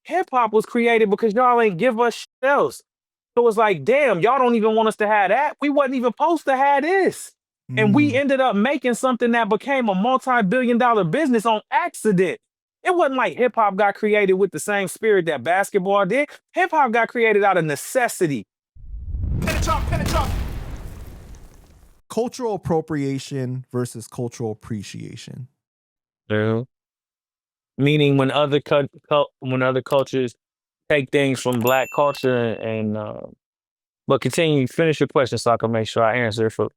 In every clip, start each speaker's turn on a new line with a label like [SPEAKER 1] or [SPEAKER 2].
[SPEAKER 1] hip hop was created because y'all ain't give us shit else. So it's like, damn, y'all don't even want us to have that. We wasn't even supposed to have this. And we
[SPEAKER 2] Mm.
[SPEAKER 1] ended up making something that became a multi-billion-dollar business on accident. It wasn't like hip hop got created with the same spirit that basketball did. Hip hop got created out of necessity.
[SPEAKER 2] Cultural appropriation versus cultural appreciation.
[SPEAKER 1] Yeah. Meaning when other when other cultures take things from black culture and but continue, finish your question so I can make sure I answer it for.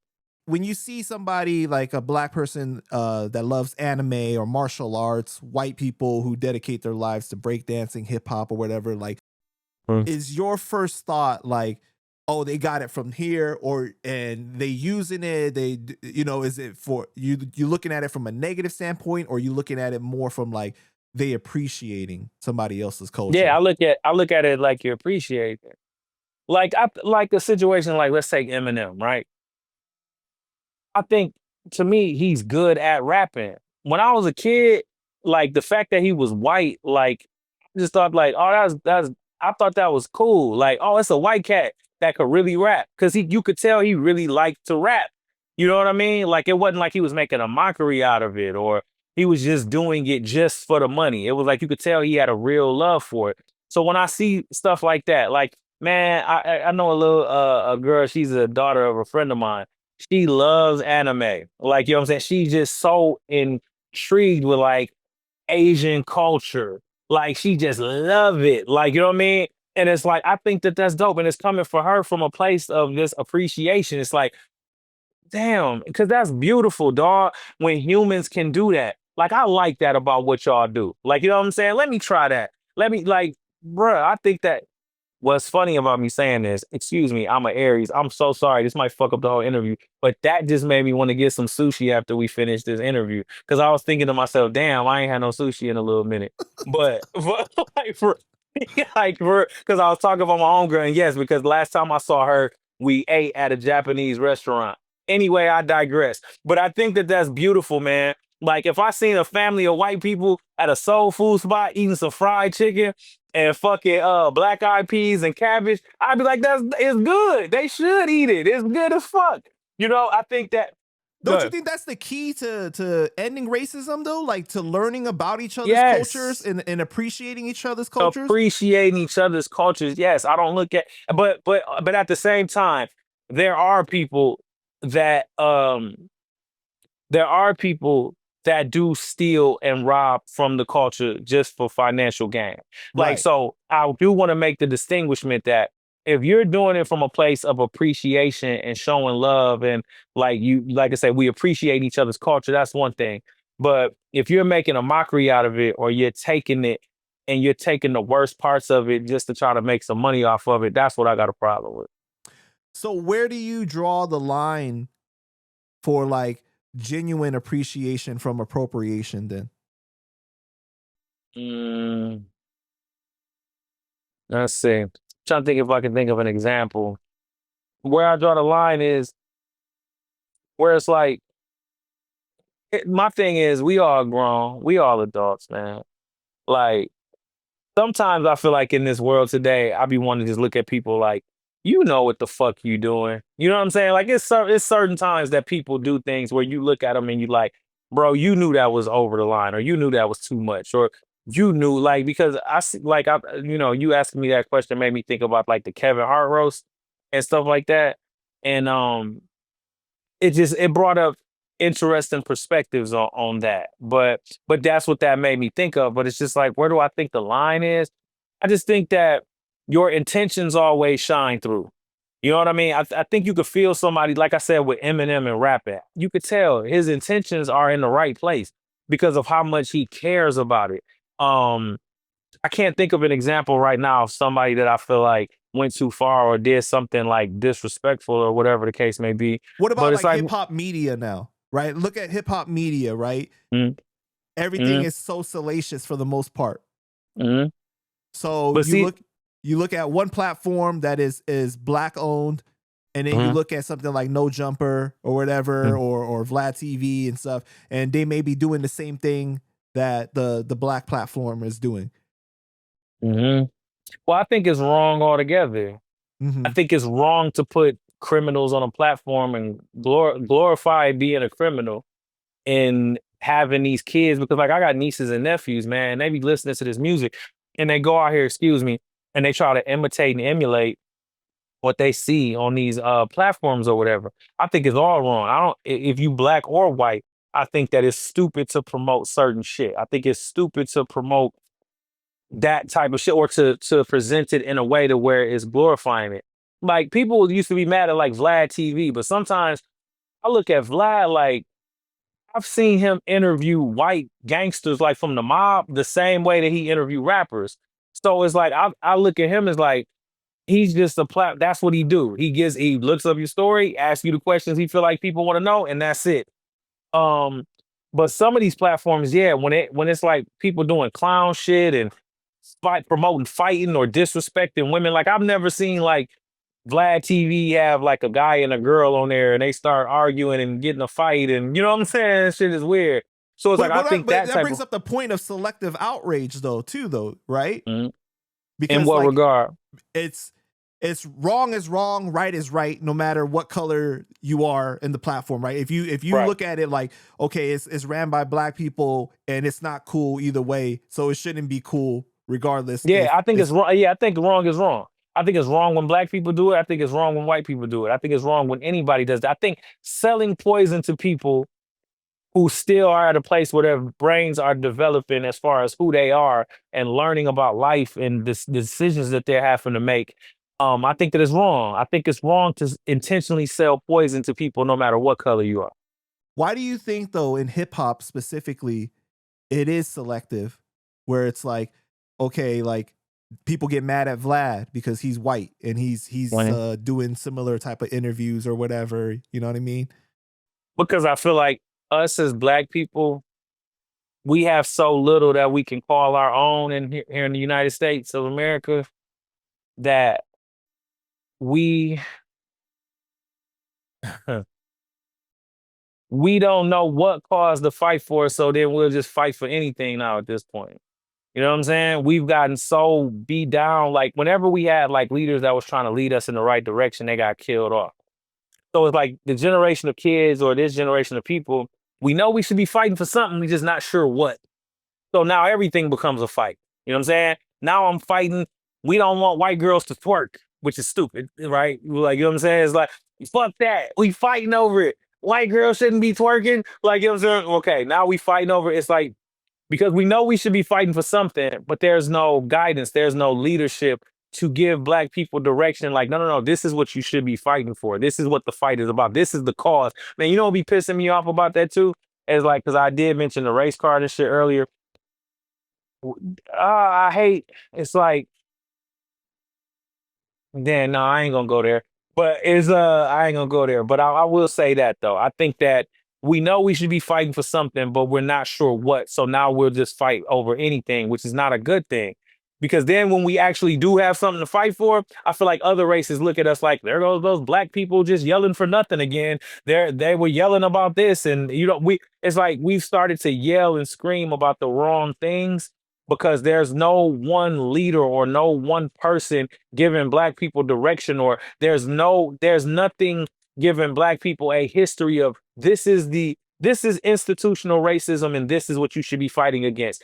[SPEAKER 2] When you see somebody like a black person that loves anime or martial arts, white people who dedicate their lives to breakdancing, hip hop, or whatever, like, is your first thought like, oh, they got it from here, or and they using it? They, you know, is it for you? You looking at it from a negative standpoint, or you looking at it more from like they appreciating somebody else's culture?
[SPEAKER 1] Yeah, I look at it like you appreciate it. Like like a situation like, let's take Eminem, right? I think to me he's good at rapping. When I was a kid, like the fact that he was white, like I just thought like, oh, that's I thought that was cool. Like, oh, it's a white cat that could really rap because you could tell he really liked to rap. You know what I mean? Like it wasn't like he was making a mockery out of it or he was just doing it just for the money. It was like you could tell he had a real love for it. So when I see stuff like that, like man, I know a little a girl. She's a daughter of a friend of mine. She loves anime. Like, you know what I'm saying? She's just so intrigued with like Asian culture. Like she just love it. Like, you know what I mean? And it's like, I think that that's dope. And it's coming for her from a place of this appreciation. It's like, damn, because that's beautiful, dog. When humans can do that. Like, I like that about what y'all do. Like, you know what I'm saying? Let me try that. Let me like, bruh, I think that what's funny about me saying this, excuse me, I'm an Aries. I'm so sorry. This might fuck up the whole interview, but that just made me want to get some sushi after we finish this interview. Cause I was thinking to myself, damn, I ain't had no sushi in a little minute. But like for cause I was talking about my own girl, and yes, because last time I saw her, we ate at a Japanese restaurant. Anyway, I digress. But I think that that's beautiful, man. Like if I seen a family of white people at a soul food spot eating some fried chicken and fucking black eyed peas and cabbage, I'd be like, that's it's good. They should eat it. It's good as fuck. You know, I think that.
[SPEAKER 2] Don't you think that's the key to ending racism though? Like to learning about each other's
[SPEAKER 1] Yes.
[SPEAKER 2] cultures and appreciating each other's cultures?
[SPEAKER 1] Appreciating each other's cultures. Yes, I don't look at but at the same time, there are people that there are people that do steal and rob from the culture just for financial gain. Like,
[SPEAKER 2] Right.
[SPEAKER 1] so I do want to make the distinguishment that if you're doing it from a place of appreciation and showing love and like I said, we appreciate each other's culture, that's one thing. But if you're making a mockery out of it or you're taking it and you're taking the worst parts of it just to try to make some money off of it, that's what I got a problem with.
[SPEAKER 2] So where do you draw the line for like genuine appreciation from appropriation then?
[SPEAKER 1] Let's see. Trying to think if I can think of an example. Where I draw the line is where it's like, my thing is, we all grown, we all adults, man. Like, sometimes I feel like in this world today, I be wanting to just look at people like, you know what the fuck you doing. You know what I'm saying? Like, it's certain times that people do things where you look at them and you like, bro, you knew that was over the line, or you knew that was too much, or you knew like because I see like you asking me that question made me think about like the Kevin Hart roast and stuff like that, and it brought up interesting perspectives on that. But that's what that made me think of. But it's just like, where do I think the line is? I just think that your intentions always shine through. You know what I mean? I think you could feel somebody, like I said, with Eminem and rapping. You could tell his intentions are in the right place because of how much he cares about it. Um, I can't think of an example right now of somebody that I feel like went too far or did something like disrespectful or whatever the case may be.
[SPEAKER 2] What
[SPEAKER 1] But
[SPEAKER 2] about
[SPEAKER 1] it's
[SPEAKER 2] like
[SPEAKER 1] like,
[SPEAKER 2] hip hop media now? Right? Look at hip hop media, right?
[SPEAKER 1] mm,
[SPEAKER 2] Everything
[SPEAKER 1] mm,
[SPEAKER 2] is so salacious for the most part.
[SPEAKER 1] mm.
[SPEAKER 2] So
[SPEAKER 1] But see,
[SPEAKER 2] you look at one platform that is black owned, and then you
[SPEAKER 1] mhm,
[SPEAKER 2] look at something like No Jumper or whatever,
[SPEAKER 1] mm.
[SPEAKER 2] or Vlad TV and stuff, and they may be doing the same thing that the black platform is doing.
[SPEAKER 1] Hmm. Well, I think it's wrong altogether. I
[SPEAKER 2] Hmm.
[SPEAKER 1] think it's wrong to put criminals on a platform and glorify being a criminal and having these kids, because like I got nieces and nephews, man, they be listening to this music and they go out here, excuse me, and they try to imitate and emulate what they see on these platforms or whatever. I think it's all wrong. I don't if you black or white, I think that it's stupid to promote certain shit. I think it's stupid to promote that type of shit, or to present it in a way to where it's glorifying it. Like people used to be mad at like Vlad TV, but sometimes I look at Vlad like I've seen him interview white gangsters like from the mob the same way that he interview rappers. So it's like I look at him as like he's just a that's what he do. He looks up your story, asks you the questions he feel like people want to know, and that's it. Um, but some of these platforms, yeah, when it's like people doing clown shit and promoting fighting or disrespecting women, like I've never seen like Vlad TV have like a guy and a girl on there and they start arguing and getting a fight, and you know what I'm saying? That shit is weird. So it's like I think
[SPEAKER 2] But
[SPEAKER 1] that
[SPEAKER 2] that
[SPEAKER 1] type
[SPEAKER 2] brings
[SPEAKER 1] of
[SPEAKER 2] up the point of selective outrage, though, too, though, right?
[SPEAKER 1] Mhm. In
[SPEAKER 2] Because
[SPEAKER 1] what
[SPEAKER 2] like
[SPEAKER 1] regard?
[SPEAKER 2] it's wrong is wrong, right is right, no matter what color you are in the platform, right? If you
[SPEAKER 1] Right.
[SPEAKER 2] look at it like, okay, it's ran by black people and it's not cool either way, so it shouldn't be cool regardless
[SPEAKER 1] Yeah,
[SPEAKER 2] if
[SPEAKER 1] I think it's
[SPEAKER 2] it's
[SPEAKER 1] wrong. Yeah, I think wrong is wrong. I think it's wrong when black people do it. I think it's wrong when white people do it. I think it's wrong when anybody does that. I think selling poison to people who still are at a place where their brains are developing as far as who they are and learning about life and decisions that they're having to make. I think that it's wrong. I think it's wrong to intentionally sell poison to people, no matter what color you are.
[SPEAKER 2] why do you think though in hip hop specifically it is selective where it's like, okay, like people get mad at Vlad because he's white and he's
[SPEAKER 1] When
[SPEAKER 2] doing similar type of interviews or whatever, you know what I mean?
[SPEAKER 1] Because I feel like us as black people, we have so little that we can call our own in here in the United States of America that we we don't know what caused the fight for us, so then we'll just fight for anything now at this point. You know what I'm saying? We've gotten so beat down. Like whenever we had like leaders that was trying to lead us in the right direction, they got killed off. So it's like the generation of kids or this generation of people, we know we should be fighting for something, we just not sure what. So now everything becomes a fight. You know what I'm saying? Now I'm fighting. We don't want white girls to twerk, which is stupid, right? Like, you know what I'm saying? It's like, fuck that. We fighting over it. White girls shouldn't be twerking. Like, you know what I'm saying? Okay, now we fighting over it. It's like, because we know we should be fighting for something, but there's no guidance, there's no leadership to give black people direction. Like, no, no, no, this is what you should be fighting for. This is what the fight is about. This is the cause. Man, you know what be pissing me off about that too? It's like, because I did mention the race card and shit earlier. I hate, it's like, then no, I ain't gonna go there. But it's I ain't gonna go there. But I will say that though. I think that we know we should be fighting for something, but we're not sure what. So now we'll just fight over anything, which is not a good thing. Because then when we actually do have something to fight for, I feel like other races look at us like there goes those black people just yelling for nothing again. They were yelling about this, and you know, we it's like we've started to yell and scream about the wrong things because there's no one leader or no one person giving black people direction, or there's nothing giving black people a history of this is institutional racism and this is what you should be fighting against.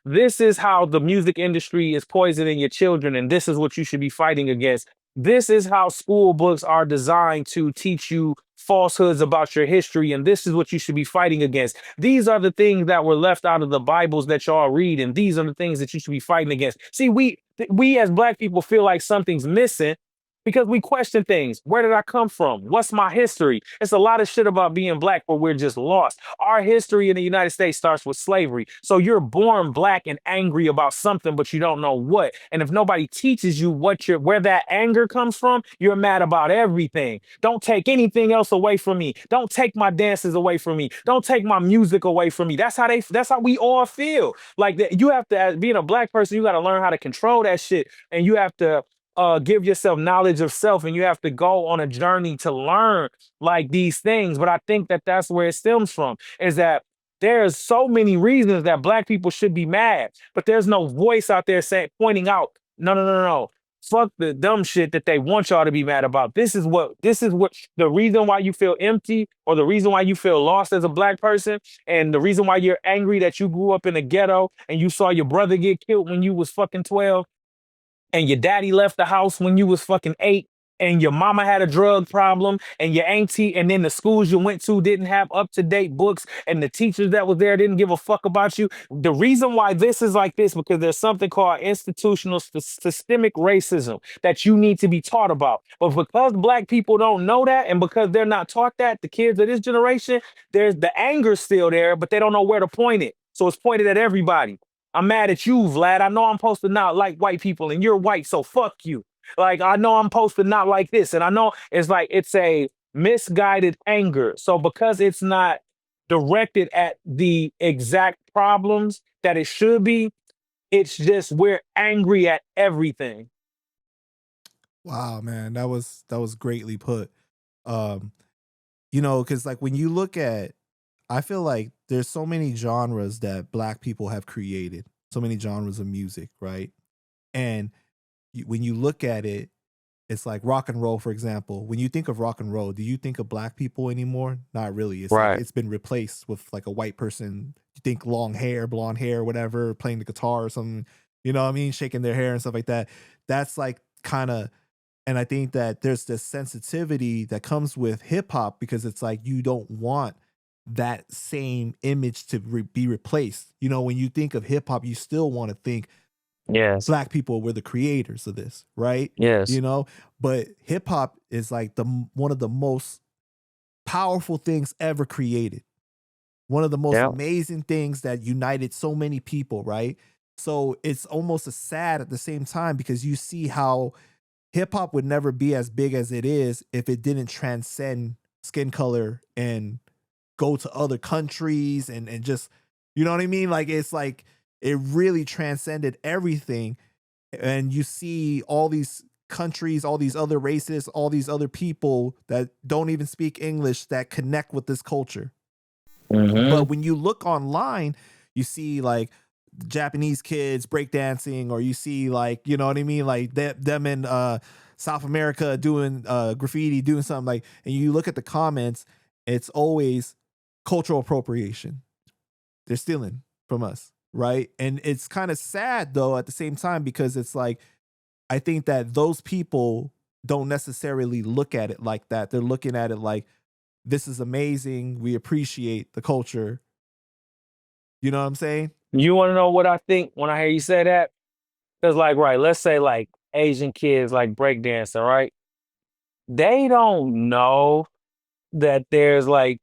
[SPEAKER 1] This is how the music industry is poisoning your children and this is what you should be fighting against. This is how school books are designed to teach you falsehoods about your history and this is what you should be fighting against. These are the things that were left out of the Bibles that y'all read, and these are the things that you should be fighting against. See, we as black people feel like something's missing because we question things. Where did I come from? What's my history? It's a lot of shit about being black where we're just lost. Our history in the United States starts with slavery. So you're born black and angry about something, but you don't know what. And if nobody teaches you where that anger comes from, you're mad about everything. Don't take anything else away from me. Don't take my dances away from me. Don't take my music away from me. That's how we all feel. Like that, you have to, as being a black person, you got to learn how to control that shit, and you have to give yourself knowledge of self, and you have to go on a journey to learn like these things. But I think that that's where it stems from, is that There's so many reasons that black people should be mad, but there's no voice out there saying, pointing out, no, no, no, no, no. Fuck the dumb shit that they want y'all to be mad about. This is what the reason why you feel empty, or the reason why you feel lost as a black person, and the reason why you're angry that you grew up in a ghetto and you saw your brother get killed when you was fucking 12, and your daddy left the house when you was fucking 8, and your mama had a drug problem, and your auntie, and then the schools you went to didn't have up-to-date books, and the teachers that was there didn't give a fuck about you. The reason why this is like this, because there's something called institutional systemic racism that you need to be taught about. But because black people don't know that, and because they're not taught that, the kids of this generation, there's the anger still there, but they don't know where to point it. So it's pointed at everybody. I'm mad at you, Vlad. I know I'm supposed to not like white people, and you're white, so fuck you. Like, I know I'm supposed to not like this, and I know it's like it's a misguided anger. So because it's not directed at the exact problems that it should be, it's just we're angry at everything.
[SPEAKER 2] Wow, man, that was greatly put. Um, because like when you look at, I feel like there's so many genres that black people have created, so many genres of music, right? And when you look at it, it's like rock and roll, for example. When you think of rock and roll, do you think of black people anymore? Not really. It's like
[SPEAKER 1] Right.
[SPEAKER 2] it's been replaced with like a white person. You think long hair, blonde hair, whatever, playing the guitar or something, you know what I mean? Shaking their hair and stuff like that. That's like kind of, and I think that there's this sensitivity that comes with hip hop because it's like you don't want that same image to be replaced. When you think of hip hop, you still want to think
[SPEAKER 1] Yes.
[SPEAKER 2] black people were the creators of this, right?
[SPEAKER 1] Yes.
[SPEAKER 2] But hip hop is like one of the most powerful things ever created. One of the most
[SPEAKER 1] Yeah.
[SPEAKER 2] amazing things that united so many people, right? So it's almost a sad at the same time because you see how hip hop would never be as big as it is if it didn't transcend skin color and go to other countries and just, you know what I mean? Like it's like it really transcended everything. And you see all these countries, all these other races, all these other people that don't even speak English that connect with this culture.
[SPEAKER 1] Mm-hmm.
[SPEAKER 2] But when you look online, you see like Japanese kids breakdancing, or you see like, you know what I mean? Like them in South America doing graffiti, doing something like, and you look at the comments, it's always cultural appropriation. They're stealing from us, right? And it's kind of sad though at the same time because it's like, I think that those people don't necessarily look at it like that. They're looking at it like, this is amazing. We appreciate the culture. You know what I'm saying?
[SPEAKER 1] You want to know what I think when I hear you say that? Because, like, right, let's say like Asian kids like breakdancing, right? They don't know that there's like,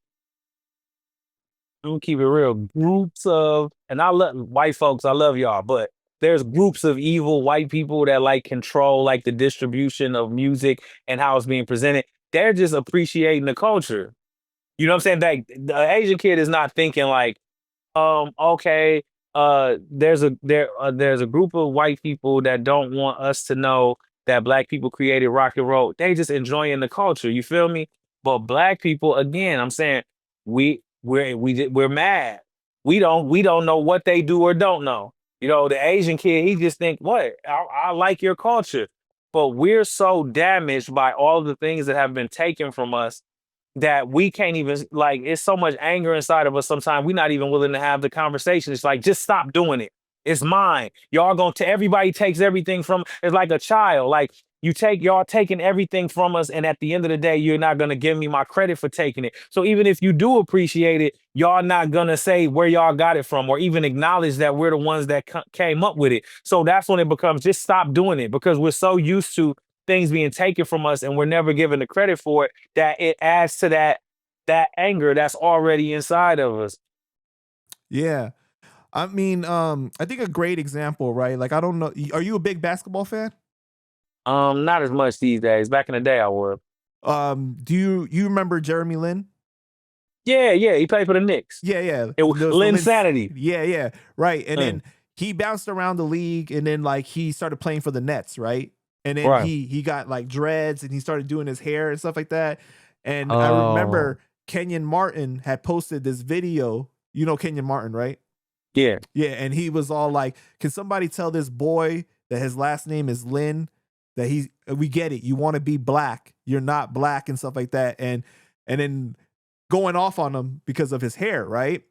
[SPEAKER 1] I'm gonna keep it real, groups of, and I love white folks, I love y'all, but there's groups of evil white people that like control like the distribution of music and how it's being presented. They're just appreciating the culture. You know what I'm saying? Like the Asian kid is not thinking like, okay, there's a group of white people that don't want us to know that black people created rock and roll. They just enjoying the culture. You feel me? But black people, again, I'm saying we're mad. We don't know what they do or don't know. The Asian kid, he just think, what? I like your culture. But we're so damaged by all the things that have been taken from us that we can't even, like, it's so much anger inside of us sometimes we're not even willing to have the conversation. It's like, just stop doing it. It's mine. Y'all gonna everybody takes everything from, it's like a child. Like, y'all taking everything from us, and at the end of the day, you're not gonna give me my credit for taking it. So even if you do appreciate it, y'all not gonna say where y'all got it from, or even acknowledge that we're the ones that came up with it. So that's when it becomes, just stop doing it, because we're so used to things being taken from us and we're never given the credit for it, that it adds to that anger that's already inside of us.
[SPEAKER 2] Yeah. I mean, I think a great example, right? Like, I don't know. Are you a big basketball fan?
[SPEAKER 1] Not as much these days. Back in the day I was.
[SPEAKER 2] Do you remember Jeremy Lin?
[SPEAKER 1] Yeah, yeah, he played for the Knicks.
[SPEAKER 2] Yeah, yeah.
[SPEAKER 1] It was Lin Sanity.
[SPEAKER 2] Yeah, yeah. Right. And then he bounced around the league, and then like he started playing for the Nets, right? And then
[SPEAKER 1] Right.
[SPEAKER 2] he got like dreads, and he started doing his hair and stuff like that. And I
[SPEAKER 1] Oh.
[SPEAKER 2] remember Kenyon Martin had posted this video, You know Kenyon Martin, right?
[SPEAKER 1] Yeah.
[SPEAKER 2] Yeah, and he was all like, "Can somebody tell this boy that his last name is Lin? That we get it. You want to be black. You're not black and stuff like that." And then going off on him because of his hair, right?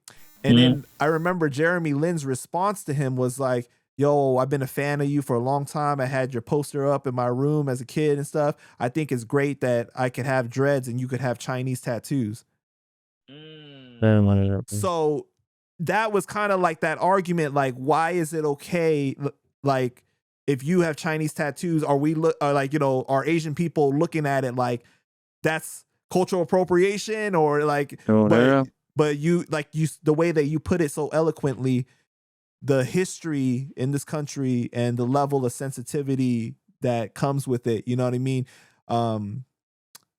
[SPEAKER 2] And
[SPEAKER 1] Mhm.
[SPEAKER 2] then I remember Jeremy Lin's response to him was like, "Yo, I've been a fan of you for a long time. I had your poster up in my room as a kid and stuff. I think it's great that I could have dreads and you could have Chinese tattoos." So that was kind of like that argument, like, why is it okay? Like, if you have Chinese tattoos, are we like, you know, are Asian people looking at it like that's cultural appropriation, or like, but you like the way that you put it so eloquently, the history in this country and the level of sensitivity that comes with it, you know what I mean?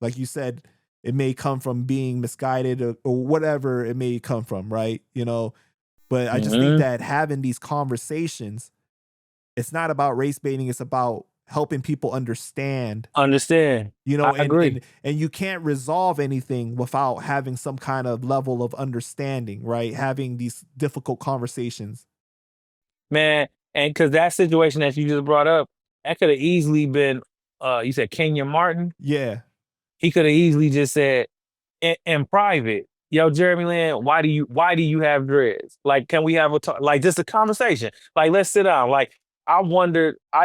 [SPEAKER 2] Like you said, it may come from being misguided or whatever it may come from, right? You know, but I just think that having these conversations, it's not about race baiting, it's about helping people understand. You know,
[SPEAKER 1] I agree.
[SPEAKER 2] and you can't resolve anything without having some kind of level of understanding, right? Having these difficult conversations.
[SPEAKER 1] Man, and because that situation that you just brought up, that could have easily been, you said Kenyon Martin?
[SPEAKER 2] Yeah.
[SPEAKER 1] He could have easily just said in private, "Yo, Jeremy Lin, why do you have dreads? Like, can we have a talk? Like, just a conversation. Like, let's sit down. Like, I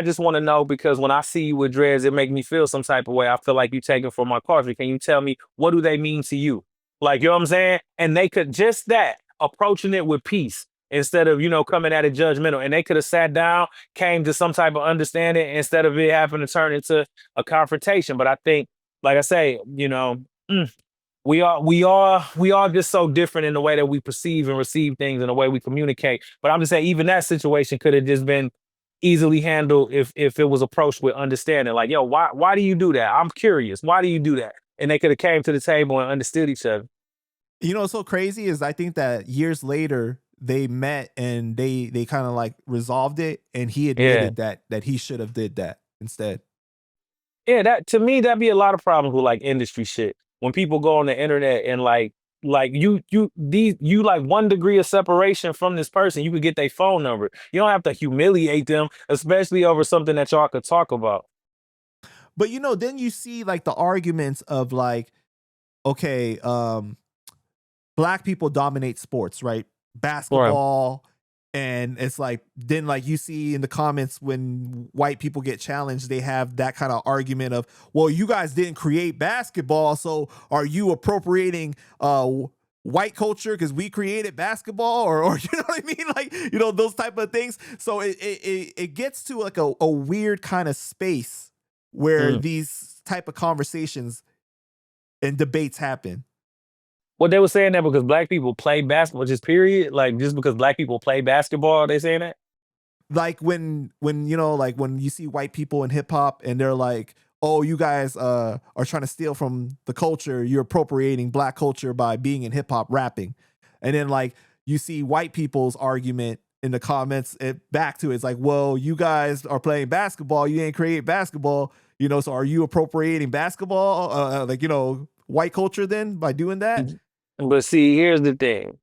[SPEAKER 1] just want to know because when I see you with dreads, it make me feel some type of way. I feel like you taking from my culture. Can you tell me what do they mean to you? Like, you know what I'm saying? And they could just that approaching it with peace instead of, coming at it judgmental. And they could have sat down, came to some type of understanding instead of it having to turn into a confrontation. But I think, like I say, we are just so different in the way that we perceive and receive things and the way we communicate. But I'm just saying, even that situation could have just been easily handled if it was approached with understanding. Like, yo, why do you do that? I'm curious. Why do you do that? And they could have came to the table and understood each other.
[SPEAKER 2] You know what's so crazy is I think that years later they met and they kind of like resolved it, and he
[SPEAKER 1] Yeah.
[SPEAKER 2] admitted that he should have did that instead.
[SPEAKER 1] Yeah, that to me, that'd be a lot of problems with like industry shit. When people go on the internet and like you like 1 degree of separation from this person, you could get their phone number. You don't have to humiliate them, especially over something that y'all could talk about.
[SPEAKER 2] But you know, then you see like the arguments of like, okay, black people dominate sports, right?
[SPEAKER 1] Right.
[SPEAKER 2] Basketball. And it's like, then like you see in the comments when white people get challenged, they have that kind of argument of, well, you guys didn't create basketball, so are you appropriating white culture because we created basketball, or you know what I mean? Like, you know, those type of things. So it gets to like a weird kind of space where
[SPEAKER 1] Mm.
[SPEAKER 2] these type of conversations and debates happen.
[SPEAKER 1] What they were saying that because black people play basketball, just period. Like just because black people play basketball, they saying that.
[SPEAKER 2] Like when you know, like when you see white people in hip hop and they're like, oh, you guys are trying to steal from the culture, you're appropriating black culture by being in hip hop rapping. And then like you see white people's argument in the comments back to it. It's like, well, you guys are playing basketball, you ain't create basketball, you know, so are you appropriating basketball, like, you know, white culture then by doing that?
[SPEAKER 1] But see, here's the thing.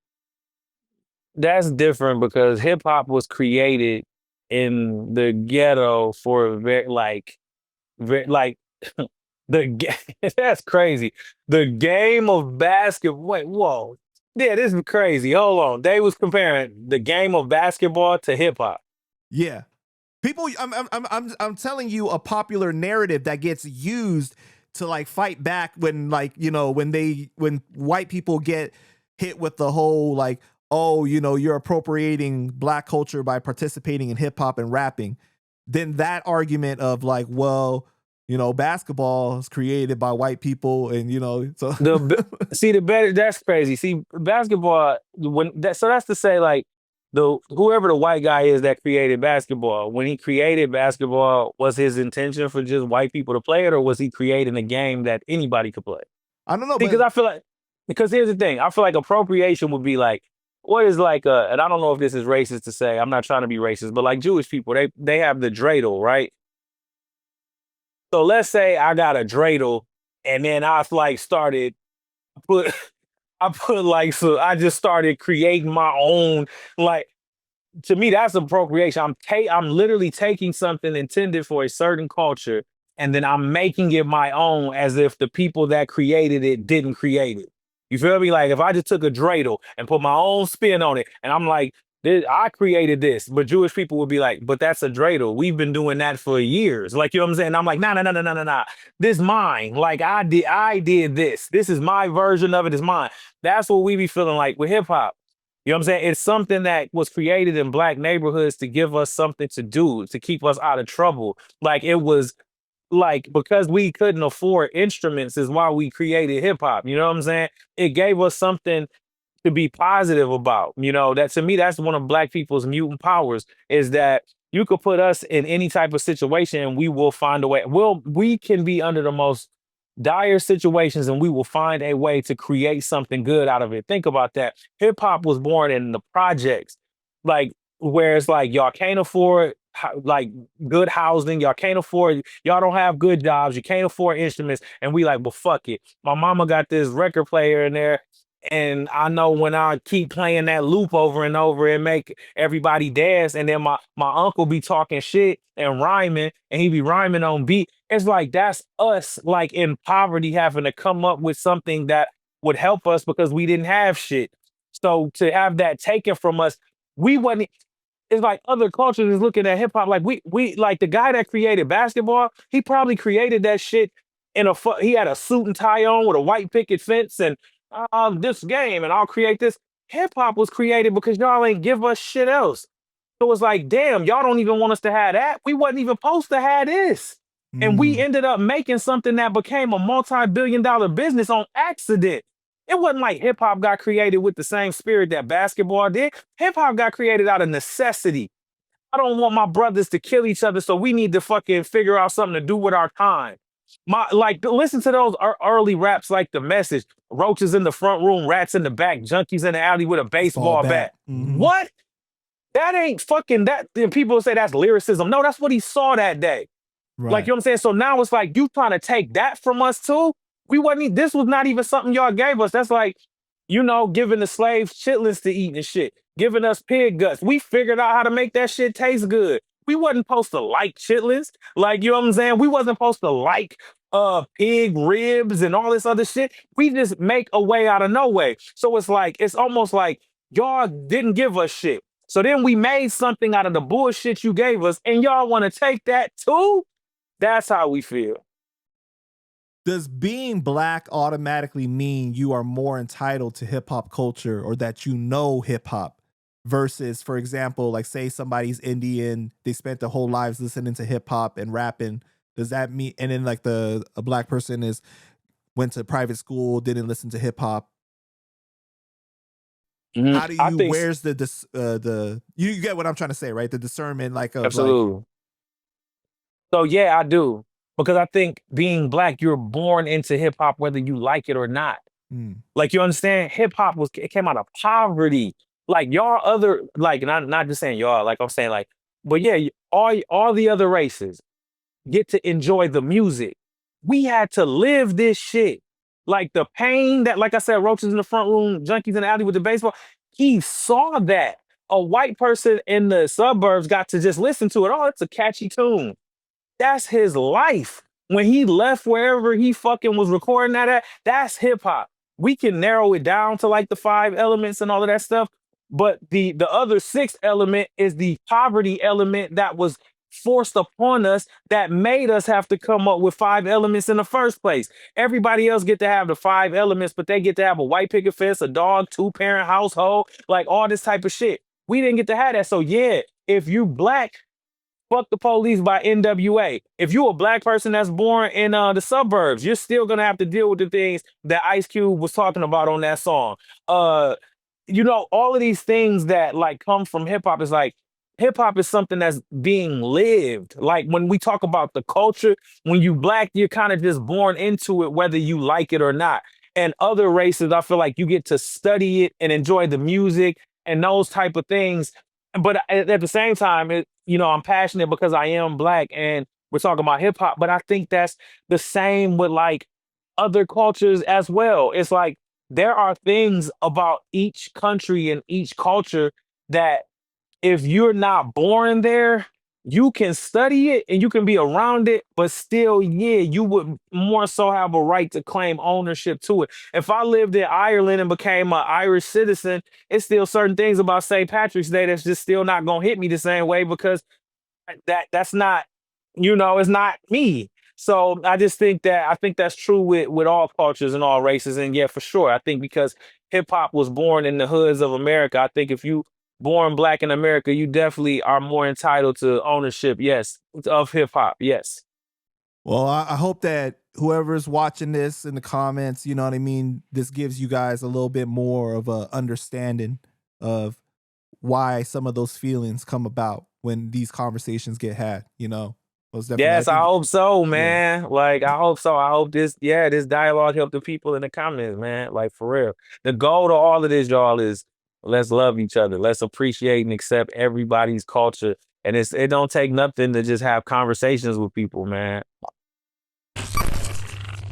[SPEAKER 1] That's different because hip hop was created in the ghetto for very like that's crazy. The game of basketball. Wait, whoa. Yeah, this is crazy. Hold on. They was comparing the game of basketball to hip hop.
[SPEAKER 2] Yeah. People, I'm telling you a popular narrative that gets used to like fight back when, like, you know, when white people get hit with the whole like, oh, you know, you're appropriating black culture by participating in hip hop and rapping. Then that argument of like, well, you know, basketball is created by white people, and you know, so
[SPEAKER 1] See the better that's crazy. See basketball so that's to say like the whoever the white guy is that created basketball, when he created basketball, was his intention for just white people to play it, or was he creating a game that anybody could play?
[SPEAKER 2] I don't know,
[SPEAKER 1] See,
[SPEAKER 2] but
[SPEAKER 1] because I feel like because here's the thing, I feel like appropriation would be like what is like and I don't know if this is racist to say, I'm not trying to be racist, but like Jewish people, they have the dreidel, right? So let's say I got a dreidel and then I like started put I put like so I just started creating my own like to me that's appropriation. I'm literally taking something intended for a certain culture and then I'm making it my own as if the people that created it didn't create it. You feel me? Like if I just took a dreidel and put my own spin on it and I'm like, I created this, but Jewish people would be like, but that's a dreidel. We've been doing that for years. Like you know what I'm saying? I'm like, nah. This mine. Like I did this. This is my version of it, is mine. That's what we be feeling like with hip hop. You know what I'm saying? It's something that was created in black neighborhoods to give us something to do, to keep us out of trouble. Like it was like because we couldn't afford instruments is why we created hip hop. You know what I'm saying? It gave us something to be positive about. You know, that to me, that's one of black people's mutant powers is that you could put us in any type of situation and we will find a way. We can be under the most dire situations and we will find a way to create something good out of it. Think about that. Hip hop was born in the projects, like where it's like y'all can't afford like good housing, y'all can't afford, y'all don't have good jobs, you can't afford instruments, and we like, well, fuck it. My mama got this record player in there and I know when I keep playing that loop over and over and make everybody dance, and then my uncle be talking shit and rhyming, and he be rhyming on beat. It's like that's us, like in poverty, having to come up with something that would help us because we didn't have shit. So to have that taken from us, we wasn't. It's like other cultures is looking at hip hop like we like the guy that created basketball. He probably created that shit in he had a suit and tie on with a white picket fence and this game and I'll create this. Hip hop was created because y'all ain't give us shit else. So it's like, damn, y'all don't even want us to have that. We wasn't even supposed to have this. And we
[SPEAKER 2] Mm,
[SPEAKER 1] ended up making something that became a multi-billion-dollar business on accident. It wasn't like hip hop got created with the same spirit that basketball did. Hip hop got created out of necessity. I don't want my brothers to kill each other, so we need to fucking figure out something to do with our time. My like listen to those early raps like the message. Roaches in the front room, rats in the back, junkies in the alley with a
[SPEAKER 2] baseball
[SPEAKER 1] baseball
[SPEAKER 2] bat.
[SPEAKER 1] bat.
[SPEAKER 2] Hmm.
[SPEAKER 1] What? That ain't fucking that. People say that's lyricism. No, that's what he saw that day. Like,
[SPEAKER 2] Right.
[SPEAKER 1] you know what I'm saying? So now it's like you trying to take that from us too. We wasn't this was not even something y'all gave us. That's like, giving the slaves chitlins to eat and shit, giving us pig guts. We figured out how to make that shit taste good. We wasn't supposed to like chitlins. Like, you know what I'm saying? We wasn't supposed to like pig ribs and all this other shit. We just make a way out of no way. So it's like, it's almost like y'all didn't give us shit. So then we made something out of the bullshit you gave us, and y'all want to take that too? That's how we feel.
[SPEAKER 2] Does being black automatically mean you are more entitled to hip hop culture or that you know hip hop versus, for example, like say somebody's Indian, they spent their whole lives listening to hip hop and rapping. Does that mean, and then like a black person is went to private school, didn't listen to hip hop? How do
[SPEAKER 1] I
[SPEAKER 2] you,
[SPEAKER 1] think
[SPEAKER 2] where's the, you get what I'm trying to say, right? The discernment like of like,
[SPEAKER 1] absolutely. So yeah, I do. Because I think being black, you're born into hip hop whether you like it or not.
[SPEAKER 2] mm,
[SPEAKER 1] Like you understand, hip hop it came out of poverty. Like y'all other like not just saying y'all, like I'm saying like, but yeah, all the other races get to enjoy the music. We had to live this shit. Like the pain that, like I said, roaches in the front room, junkies in the alley with the baseball. He saw that. A white person in the suburbs got to just listen to it. Oh, it's a catchy tune. That's his life. When he left wherever he fucking was recording that at, that's hip hop. We can narrow it down to like the five elements and all of that stuff. But the other sixth element is the poverty element that was forced upon us that made us have to come up with five elements in the first place. Everybody else get to have the five elements, but they get to have a white picket fence, a dog, two-parent household, like all this type of shit. We didn't get to have that. So yeah, if you black, Fuck the Police by NWA. If you're a black person that's born in the suburbs, you're still gonna have to deal with the things that Ice Cube was talking about on that song. Uh, all of these things that like come from hip hop is like hip hop is something that's being lived. Like when we talk about the culture, when you black, you're kind of just born into it, whether you like it or not. And other races, I feel like you get to study it and enjoy the music and those type of things. But at the same time, I'm passionate because I am black and we're talking about hip hop. But I think that's the same with like other cultures as well. It's like there are things about each country and each culture that if you're not born there, you can study it and you can be around it, but still, yeah, you would more so have a right to claim ownership to it. If I lived in Ireland and became an Irish citizen, it's still certain things about St. Patrick's Day that's just still not gonna hit me the same way because that's not, it's not me. So I think that's true with all cultures and all races. And yeah, for sure. I think because hip hop was born in the hoods of America, I think if you born black in America, you definitely are more entitled to ownership, yes, of hip hop. Yes.
[SPEAKER 2] Well, I hope that whoever's watching this in the comments, you know what I mean, this gives you guys a little bit more of a understanding of why some of those feelings come about when these conversations get had, Most definitely. I
[SPEAKER 1] Yes, I
[SPEAKER 2] think,
[SPEAKER 1] hope so,
[SPEAKER 2] yeah.
[SPEAKER 1] man. Like, I hope so. I hope this dialogue helped the people in the comments, man. Like, for real. The goal to all of this, y'all, is let's love each other. Let's appreciate and accept everybody's culture. And it don't take nothing to just have conversations with people, man.